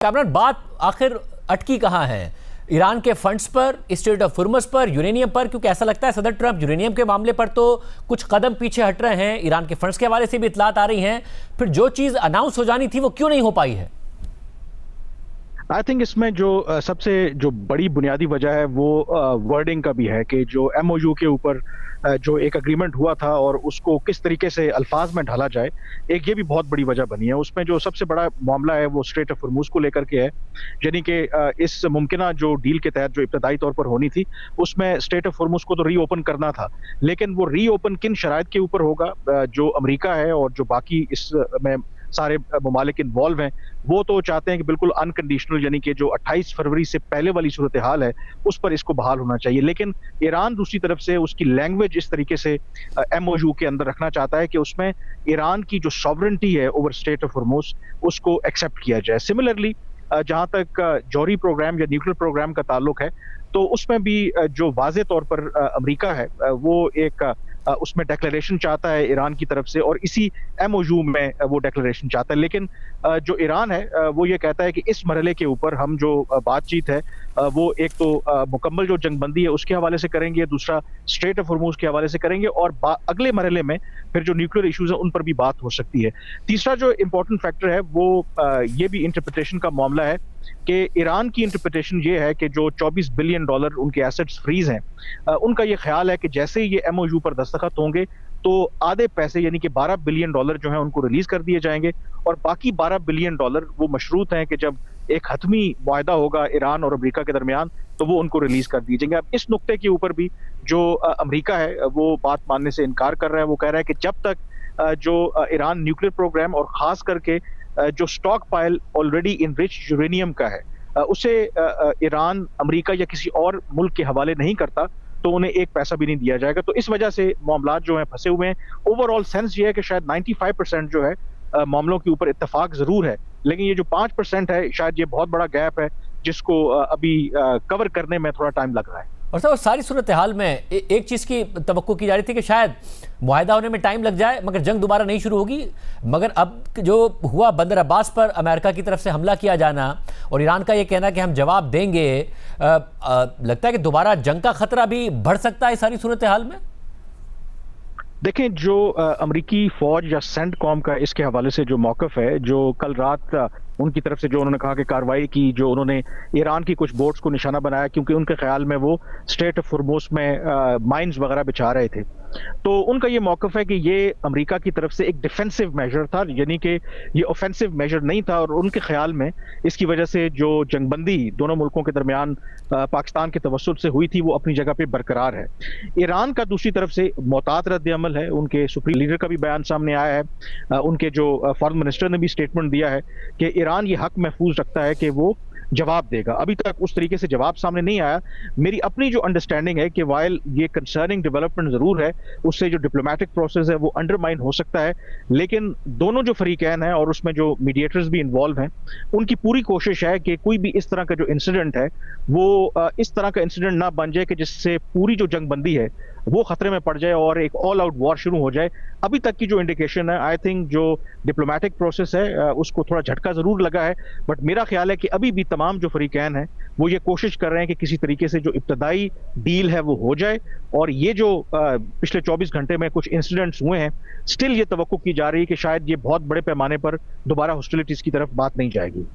Cameron, बात आखिर अटकी कहाँ है? ईरान के फंड्स पर, स्ट्रेट ऑफ हुर्मुज़ पर, यूरेनियम पर? क्योंकि ऐसा लगता है सदर ट्रंप यूरेनियम के मामले पर तो कुछ कदम पीछे हट रहे हैं। ईरान के फंड्स के हवाले से भी इतलात आ रही हैं। फिर जो चीज़ अनाउंस हो जानी थी वो क्यों नहीं हो पाई है? आई थिंक इसमें जो सबसे जो बड़ी बुनियादी वजह है वो वर्डिंग का भी है कि जो एमओयू के ऊपर जो एक एग्रीमेंट हुआ था और उसको किस तरीके से अल्फाज में ढाला जाए, एक ये भी बहुत बड़ी वजह बनी है। उसमें जो सबसे बड़ा मामला है वो स्ट्रेट ऑफ हुर्मुज़ को लेकर के है, यानी कि इस मुमकिना जो डील के तहत जो इब्तदाई तौर पर होनी थी उसमें स्ट्रेट ऑफ हुर्मुज़ को तो रीओपन करना था, लेकिन वो रीओपन किन शराइत के ऊपर होगा? जो अमेरिका है और जो बाकी इसमें सारे ममालिक इन्वॉल्व हैं वो तो चाहते हैं कि बिल्कुल अनकंडीशनल, यानी कि जो 28 फरवरी से पहले वाली सूरत हाल है उस पर इसको बहाल होना चाहिए। लेकिन ईरान दूसरी तरफ से उसकी लैंग्वेज इस तरीके से एमओयू के अंदर रखना चाहता है कि उसमें ईरान की जो सॉवरेंटी है ओवर स्टेट ऑफ हुर्मुज़ उसको एक्सेप्ट किया जाए। सिमिलरली जहां तक जौहरी प्रोग्राम या न्यूक्लियर प्रोग्राम का ताल्लुक है तो उसमें भी जो वाज़े तौर पर अमेरिका है वो एक उसमें डिक्लेरेशन चाहता है ईरान की तरफ से, और इसी एमओयू में वो डिक्लेरेशन चाहता है। लेकिन जो ईरान है वो ये कहता है कि इस मरहले के ऊपर हम जो बातचीत है वो एक तो मुकम्मल जो जंगबंदी है उसके हवाले से करेंगे, दूसरा स्ट्रेट ऑफ हुर्मुज़ के हवाले से करेंगे, और अगले मरहले में फिर जो न्यूक्लियर इश्यूज है उन पर भी बात हो सकती है। तीसरा जो इंपॉर्टेंट फैक्टर है वो ये भी इंटरप्रिटेशन का मामला है कि ईरान की इंटरप्रिटेशन ये है कि जो $24 बिलियन उनके एसेट्स फ्रीज हैं, उनका ये ख्याल है कि जैसे ही ये एमओयू पर दस्तखत होंगे तो आधे पैसे यानी कि $12 बिलियन जो है उनको रिलीज कर दिए जाएंगे, और बाकी $12 बिलियन वो मशरूत हैं कि जब एक हतमी मुआहदा होगा ईरान और अमेरिका के दरमियान तो वो उनको रिलीज कर दिए जाएंगे। अब इस नुक्ते के ऊपर भी जो अमेरिका है वो बात मानने से इनकार कर रहा है। वो कह रहा है कि जब तक जो ईरान न्यूक्लियर प्रोग्राम और खास करके जो stock pile already enrich uranium का है उसे ईरान अमेरिका या किसी और मुल्क के हवाले नहीं करता तो उन्हें एक पैसा भी नहीं दिया जाएगा। तो इस वजह से मामलात जो हैं फंसे हुए हैं। ओवरऑल सेंस ये है कि शायद 95% जो है मामलों के ऊपर इत्तेफाक जरूर है, लेकिन ये जो 5% है शायद ये बहुत बड़ा गैप है जिसको अभी कवर करने में थोड़ा टाइम लग रहा है। और सर सारी सूरत हाल में एक चीज़ की तवक्को की जा रही थी कि शायद मुआहदा होने में टाइम लग जाए मगर जंग दोबारा नहीं शुरू होगी। मगर अब जो हुआ बंदर अब्बास पर अमेरिका की तरफ से हमला किया जाना और ईरान का ये कहना कि हम जवाब देंगे, लगता है कि दोबारा जंग का खतरा भी बढ़ सकता है सारी सूरत हाल में। देखें, जो अमरीकी फौज या सेंटकॉम का इसके हवाले से जो मौकफ है, जो कल रात उनकी तरफ से जो उन्होंने कहा कि कार्रवाई की, जो उन्होंने ईरान की कुछ बोट्स को निशाना बनाया क्योंकि उनके ख्याल में वो स्ट्रेट ऑफ हुर्मुज़ में माइंस वगैरह बिछा रहे थे, तो उनका ये मौकफ है कि ये अमेरिका की तरफ से एक डिफेंसिव मेजर था, यानी कि ये ऑफेंसिव मेजर नहीं था, और उनके ख्याल में इसकी वजह से जो जंगबंदी दोनों मुल्कों के दरमियान पाकिस्तान के तवस्सुत से हुई थी वो अपनी जगह पे बरकरार है। ईरान का दूसरी तरफ से मोहतात रद्द अमल है, उनके सुप्रीम लीडर का भी बयान सामने आया है, उनके जो फॉरेन मिनिस्टर ने भी स्टेटमेंट दिया है कि ईरान ये हक महफूज रखता है कि वो जवाब देगा। अभी तक उस तरीके से जवाब सामने नहीं आया। मेरी अपनी जो अंडरस्टैंडिंग है कि वाइल ये कंसर्निंग डेवलपमेंट जरूर है, उससे जो डिप्लोमेटिक प्रोसेस है वो अंडरमाइन हो सकता है, लेकिन दोनों जो फरीकैन हैं और उसमें जो मीडिएटर्स भी इन्वॉल्व हैं उनकी पूरी कोशिश है कि कोई भी इस तरह का जो इंसिडेंट है वो इस तरह का इंसिडेंट ना बन जाए कि जिससे पूरी जो जंगबंदी है वो खतरे में पड़ जाए और एक ऑल आउट वॉर शुरू हो जाए। अभी तक की जो इंडिकेशन है, आई थिंक जो डिप्लोमेटिक प्रोसेस है उसको थोड़ा झटका जरूर लगा है, बट मेरा ख्याल है कि अभी भी तमाम जो फरीकैन हैं वो ये कोशिश कर रहे हैं कि किसी तरीके से जो इब्तदाई डील है वो हो जाए, और ये जो पिछले 24 घंटे में कुछ इंसिडेंट्स हुए हैं, स्टिल ये तवक्को की जा रही है कि शायद ये बहुत बड़े पैमाने पर दोबारा हॉस्टिलिटीज की तरफ बात नहीं जाएगी।